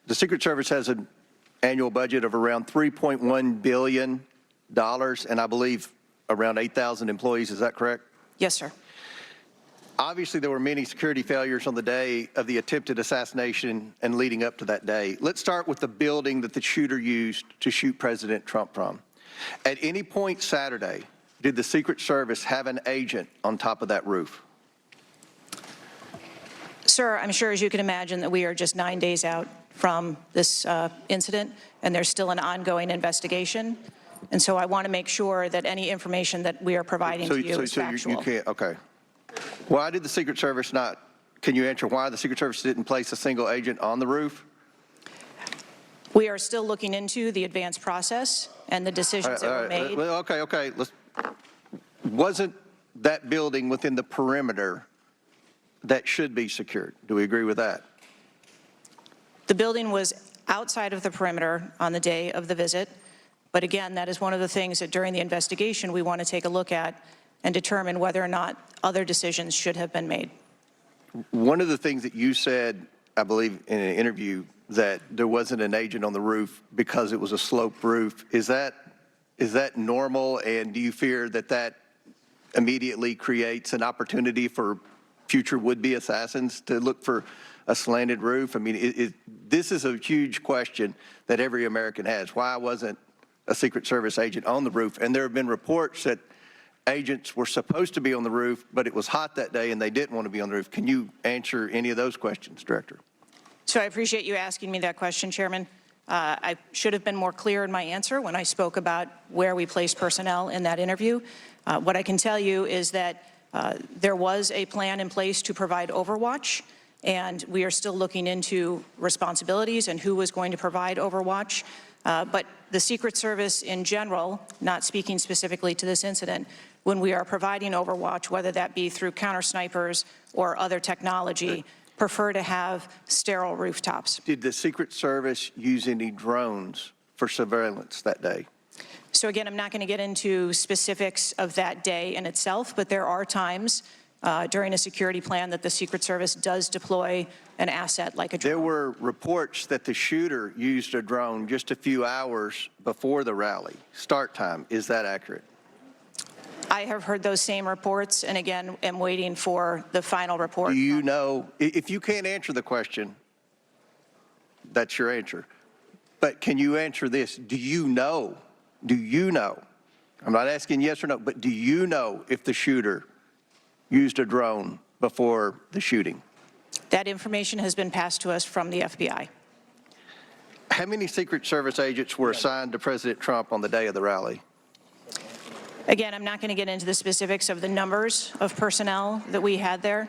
the Secret Service has an annual budget of around $3.1 billion, and I believe around 8,000 employees. Is that correct? Yes, sir. Obviously, there were many security failures on the day of the attempted assassination and leading up to that day. Let's start with the building that the shooter used to shoot President Trump from. At any point Saturday, did the Secret Service have an agent on top of that roof? Sir, I'm sure, as you can imagine, that we are just 9 days out from this incident, and there's still an ongoing investigation. And so I want to make sure that any information that we are providing to you is factual. You can't, okay. Why did the Secret Service not, can you answer why the Secret Service didn't place a single agent on the roof? We are still looking into the advanced process and the decisions that were made. Well, okay. Wasn't that building within the perimeter that should be secured? Do we agree with that? The building was outside of the perimeter on the day of the visit. But again, that is one of the things that during the investigation we want to take a look at and determine whether or not other decisions should have been made. One of the things that you said, I believe in an interview, that there wasn't an agent on the roof because it was a sloped roof. Is that normal, and do you fear that that immediately creates an opportunity for future would-be assassins to look for a slanted roof? I mean, this is a huge question that every American has. Why wasn't a Secret Service agent on the roof? And there have been reports that agents were supposed to be on the roof, but it was hot that day and they didn't want to be on the roof. Can you answer any of those questions, Director? So I appreciate you asking me that question, Chairman. I should have been more clear in my answer when I spoke about where we placed personnel in that interview. What I can tell you is that there was a plan in place to provide overwatch, and we are still looking into responsibilities and who was going to provide overwatch. But the Secret Service in general, not speaking specifically to this incident, when we are providing overwatch, whether that be through counter snipers or other technology, prefer to have sterile rooftops. Did the Secret Service use any drones for surveillance that day? So again, I'm not going to get into specifics of that day in itself, but there are times during a security plan that the Secret Service does deploy an asset like a drone. There were reports that the shooter used a drone just a few hours before the rally start time. Is that accurate? I have heard those same reports, and again, am waiting for the final report. Do you know, if you can't answer the question, that's your answer. But can you answer this? Do you know, I'm not asking yes or no, but do you know if the shooter used a drone before the shooting? That information has been passed to us from the FBI. How many Secret Service agents were assigned to President Trump on the day of the rally? Again, I'm not going to get into the specifics of the numbers of personnel that we had there,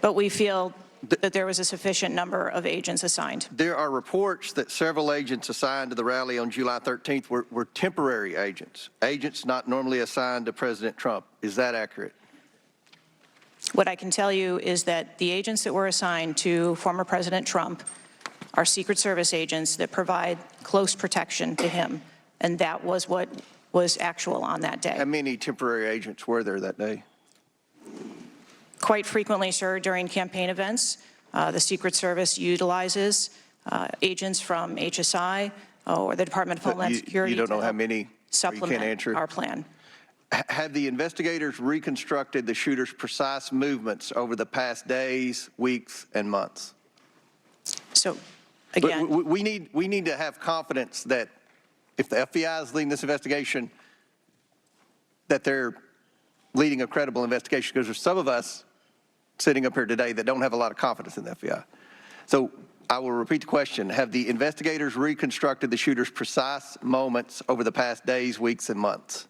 but we feel that there was a sufficient number of agents assigned. There are reports that several agents assigned to the rally on July 13th were temporary agents not normally assigned to President Trump. Is that accurate? What I can tell you is that the agents that were assigned to former President Trump are Secret Service agents that provide close protection to him, and that was what was actual on that day. How many temporary agents were there that day? Quite frequently, sir, during campaign events, the Secret Service utilizes agents from HSI or the Department of Homeland Security. You don't know how many? Supplement you can't answer. Our plan. Have the investigators reconstructed the shooter's precise movements over the past days, weeks, and months? So, again, we need to have confidence that if the FBI is leading this investigation, that they're leading a credible investigation, because there's some of us sitting up here today that don't have a lot of confidence in the FBI. So I will repeat the question. Have the investigators reconstructed the shooter's precise moments over the past days, weeks, and months?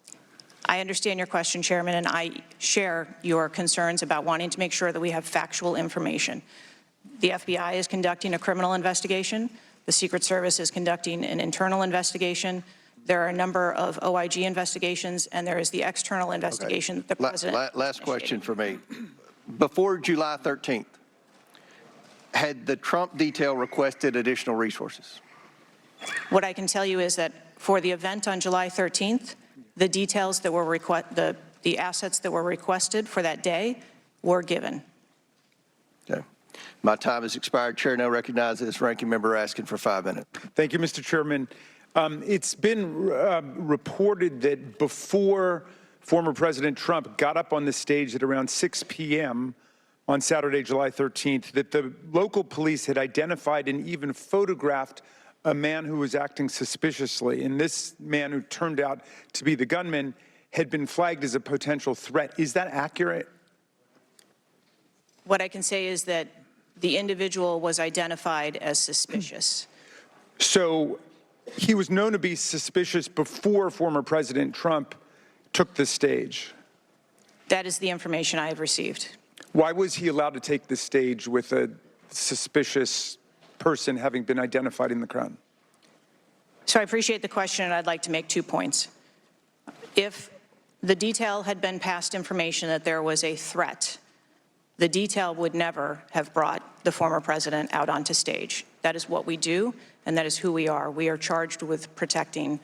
I understand your question, Chairman, and I share your concerns about wanting to make sure that we have factual information. The FBI is conducting a criminal investigation. The Secret Service is conducting an internal investigation. There are a number of OIG investigations, and there is the external investigation that the President Last question for me. Before July 13th, had the Trump detail requested additional resources? What I can tell you is that for the event on July 13th, the details that were the assets that were requested for that day were given. Okay. My time has expired. Chair now recognizes ranking member asking for 5 minutes. Thank you, Mr. Chairman. It's been reported that before former President Trump got up on the stage at around 6 p.m. on Saturday, July 13th, that the local police had identified and even photographed a man who was acting suspiciously. And this man, who turned out to be the gunman, had been flagged as a potential threat. Is that accurate? What I can say is that the individual was identified as suspicious. So he was known to be suspicious before former President Trump took the stage. That is the information I have received. Why was he allowed to take the stage with a suspicious person having been identified in the crowd? So I appreciate the question, and I'd like to make 2 points. If the detail had been past information that there was a threat, the detail would never have brought the former president out onto stage. That is what we do, and that is who we are. We are charged with protecting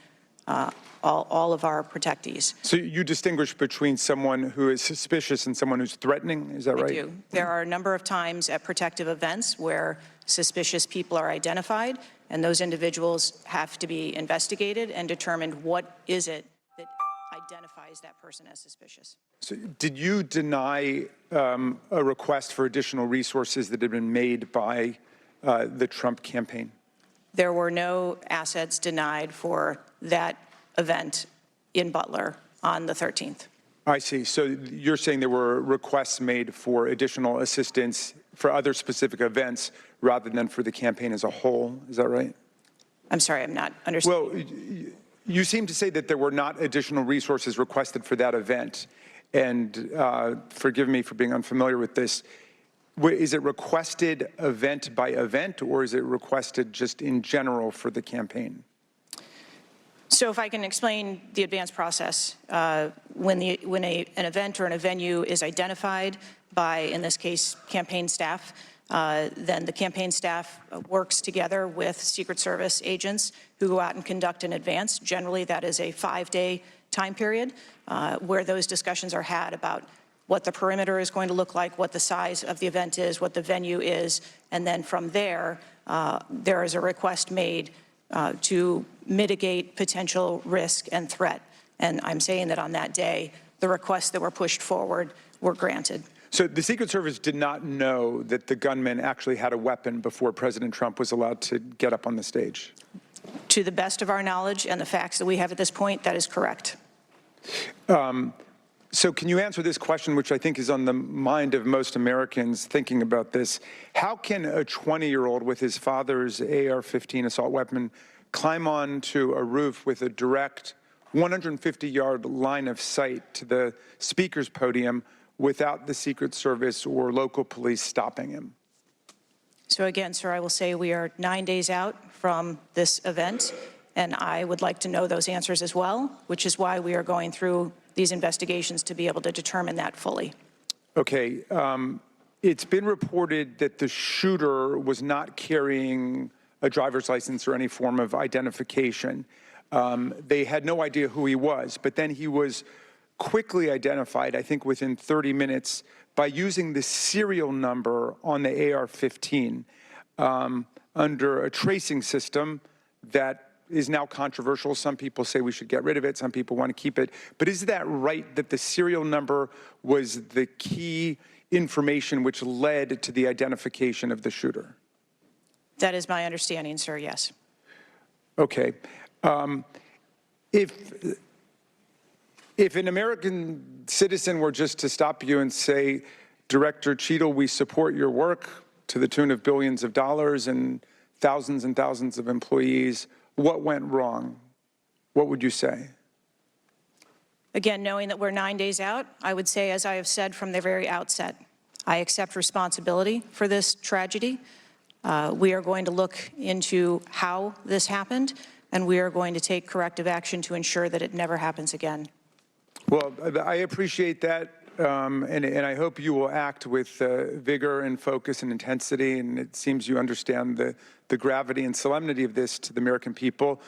all of our protectees. So you distinguish between someone who is suspicious and someone who's threatening, is that right? I do. There are a number of times at protective events where suspicious people are identified, and those individuals have to be investigated and determined what is it that identifies that person as suspicious. So did you deny a request for additional resources that had been made by the Trump campaign? There were no assets denied for that event in Butler on the 13th. I see. So you're saying there were requests made for additional assistance for other specific events rather than for the campaign as a whole. Is that right? I'm sorry, I'm not understanding. Well, you seem to say that there were not additional resources requested for that event. And forgive me for being unfamiliar with this. Is it requested event by event, or is it requested just in general for the campaign? So if I can explain the advance process, when an event or a venue is identified by, in this case, campaign staff, then the campaign staff works together with Secret Service agents who go out and conduct an advance. Generally, that is a 5-day time period where those discussions are had about what the perimeter is going to look like, what the size of the event is, what the venue is, and then from there, there is a request made to mitigate potential risk and threat. And I'm saying that on that day, the requests that were pushed forward were granted. So the Secret Service did not know that the gunman actually had a weapon before President Trump was allowed to get up on the stage? To the best of our knowledge and the facts that we have at this point, that is correct. So can you answer this question, which I think is on the mind of most Americans thinking about this? How can a 20-year-old with his father's AR-15 assault weapon climb onto a roof with a direct 150-yard line of sight to the speaker's podium without the Secret Service or local police stopping him? So again, sir, I will say we are 9 days out from this event, and I would like to know those answers as well, which is why we are going through these investigations to be able to determine that fully. Okay. It's been reported that the shooter was not carrying a driver's license or any form of identification. They had no idea who he was, but then he was quickly identified, I think within 30 minutes, by using the serial number on the AR-15 under a tracing system that is now controversial. Some people say we should get rid of it. Some people want to keep it. But is that right, that the serial number was the key information which led to the identification of the shooter? That is my understanding, sir, yes. Okay. If an American citizen were just to stop you and say, Director Cheadle, we support your work to the tune of billions of dollars and thousands of employees, what went wrong? What would you say? Again, knowing that we're 9 days out, I would say, as I have said from the very outset, I accept responsibility for this tragedy. We are going to look into how this happened, and we are going to take corrective action to ensure that it never happens again. Well, I appreciate that, and I hope you will act with vigor and focus and intensity, and it seems you understand the gravity and solemnity of this to the American people.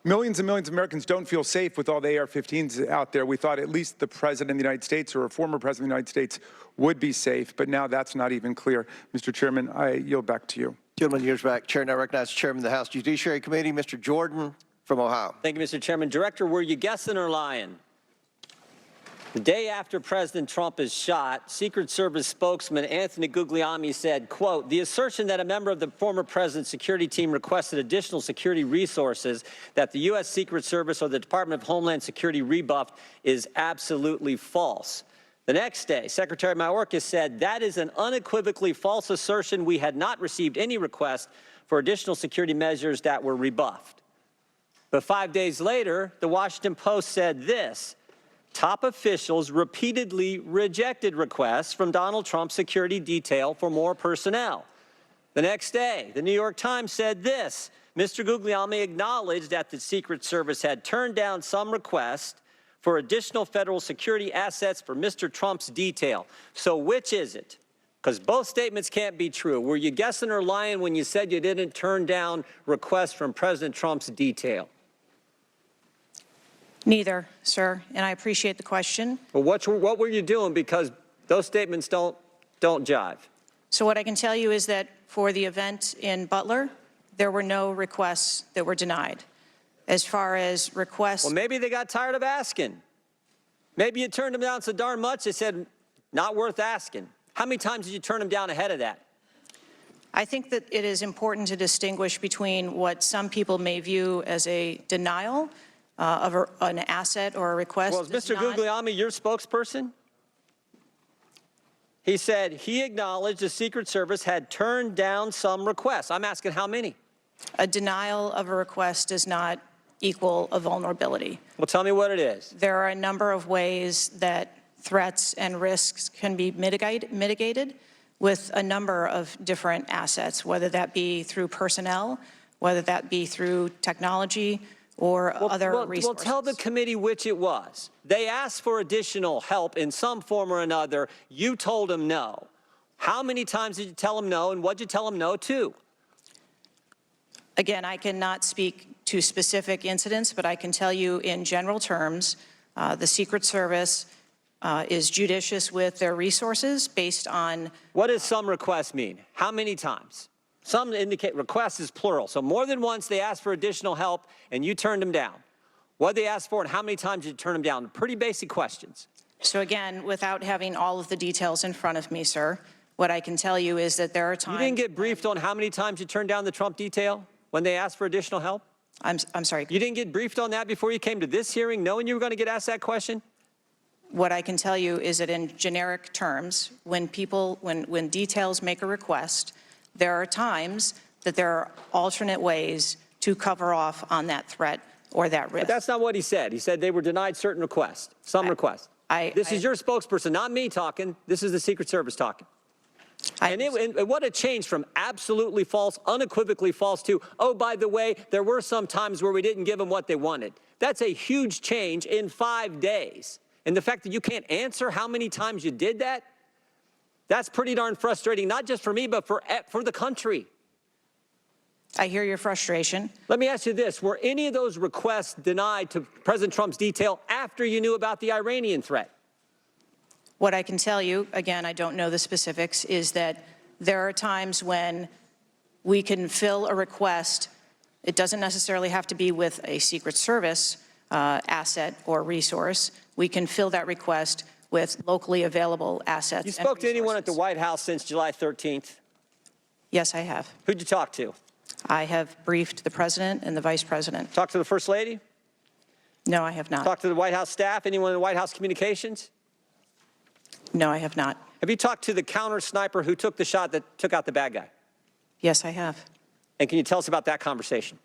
millions and millions of Americans don't feel safe with all the AR-15s out there. We thought at least the president of the United States or a former president of the United States would be safe, but now that's not even clear. Mr. Chairman, I yield back to you. Gentleman yields back. Chair now recognizes Chairman of the House Judiciary Committee, Mr. Jordan from Ohio. Thank you, Mr. Chairman. Director, were you guessing or lying? The day after President Trump is shot, Secret Service spokesman Anthony Guglielmi said, quote, "The assertion that a member of the former president's security team requested additional security resources that the U.S. Secret Service or the Department of Homeland Security rebuffed is absolutely false." The next day, Secretary Mayorkas said, "That is an unequivocally false assertion. We had not received any request for additional security measures that were rebuffed." But 5 days later, the Washington Post said this: "Top officials repeatedly rejected requests from Donald Trump's security detail for more personnel." The next day, the New York Times said this: "Mr. Guglielmi acknowledged that the Secret Service had turned down some requests for additional federal security assets for Mr. Trump's detail." So which is it? Because both statements can't be true. Were you guessing or lying when you said you didn't turn down requests from President Trump's detail? Neither, sir, and I appreciate the question. Well, what were you doing? Because those statements don't jive. So what I can tell you is that for the event in Butler, there were no requests that were denied. As far as requests... Well, maybe they got tired of asking. Maybe you turned them down so darn much, they said, not worth asking. How many times did you turn them down ahead of that? I think that it is important to distinguish between what some people may view as a denial of an asset or a request. Well, is Mr. Guglielmi your spokesperson? He said he acknowledged the Secret Service had turned down some requests. I'm asking how many? A denial of a request does not equal a vulnerability. Well, tell me what it is. There are a number of ways that threats and risks can be mitigated with a number of different assets, whether that be through personnel, whether that be through technology, or other resources. Well, tell the committee which it was. They asked for additional help in some form or another. You told them no. How many times did you tell them no, and what did you tell them no to? Again, I cannot speak to specific incidents, but I can tell you in general terms, the Secret Service is judicious with their resources based on... What does some requests mean? How many times? Some indicate requests is plural. So more than once they asked for additional help and you turned them down. What did they ask for and how many times did you turn them down? Pretty basic questions. So again, without having all of the details in front of me, sir, what I can tell you is that there are times... You didn't get briefed on how many times you turned down the Trump detail when they asked for additional help? I'm sorry. You didn't get briefed on that before you came to this hearing knowing you were going to get asked that question? What I can tell you is that in generic terms, when details make a request, there are times that there are alternate ways to cover off on that threat or that risk. But that's not what he said. He said they were denied certain requests, some requests. This is your spokesperson, not me talking. This is the Secret Service talking. And what a change from absolutely false, unequivocally false to, oh, by the way, there were some times where we didn't give them what they wanted. That's a huge change in 5 days. And the fact that you can't answer how many times you did that, that's pretty darn frustrating, not just for me, but for the country. I hear your frustration. Let me ask you this. Were any of those requests denied to President Trump's detail after you knew about the Iranian threat? What I can tell you, again, I don't know the specifics, is that there are times when we can fill a request. It doesn't necessarily have to be with a Secret Service asset or resource. We can fill that request with locally available assets. You spoke to anyone at the White House since July 13th? Yes, I have. Who'd you talk to? I have briefed the President and the Vice President. Talked to the First Lady? No, I have not. Talked to the White House staff? Anyone in the White House communications? No, I have not. Have you talked to the counter sniper who took the shot that took out the bad guy? Yes, I have. And can you tell us about that conversation?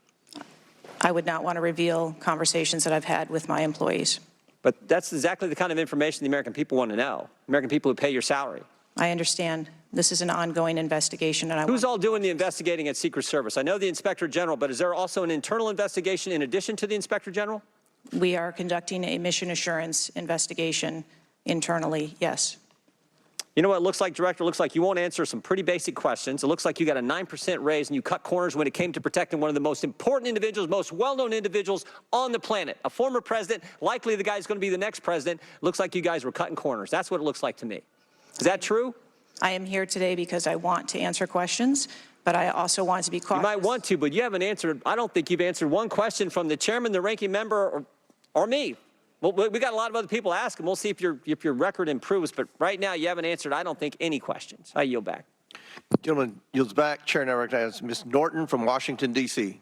I would not want to reveal conversations that I've had with my employees. But that's exactly the kind of information the American people want to know. American people who pay your salary. I understand. This is an ongoing investigation, and Who's all doing the investigating at Secret Service? I know the Inspector General, but is there also an internal investigation in addition to the Inspector General? We are conducting a mission assurance investigation internally, yes. You know what it looks like, Director? It looks like you won't answer some pretty basic questions. It looks like you got a 9% raise and you cut corners when it came to protecting one of the most important individuals, most well-known individuals on the planet. A former president, likely the guy who's going to be the next president. Looks like you guys were cutting corners. That's what it looks like to me. Is that true? I am here today because I want to answer questions, but I also want to be cautious. You might want to, but you haven't answered. I don't think you've answered one question from the chairman, the ranking member, or me. Well, we got a lot of other people asking. We'll see if your record improves. But right now, you haven't answered, I don't think, any questions. I yield back. Gentleman yields back. Chair now recognizes Ms. Norton from Washington, D.C.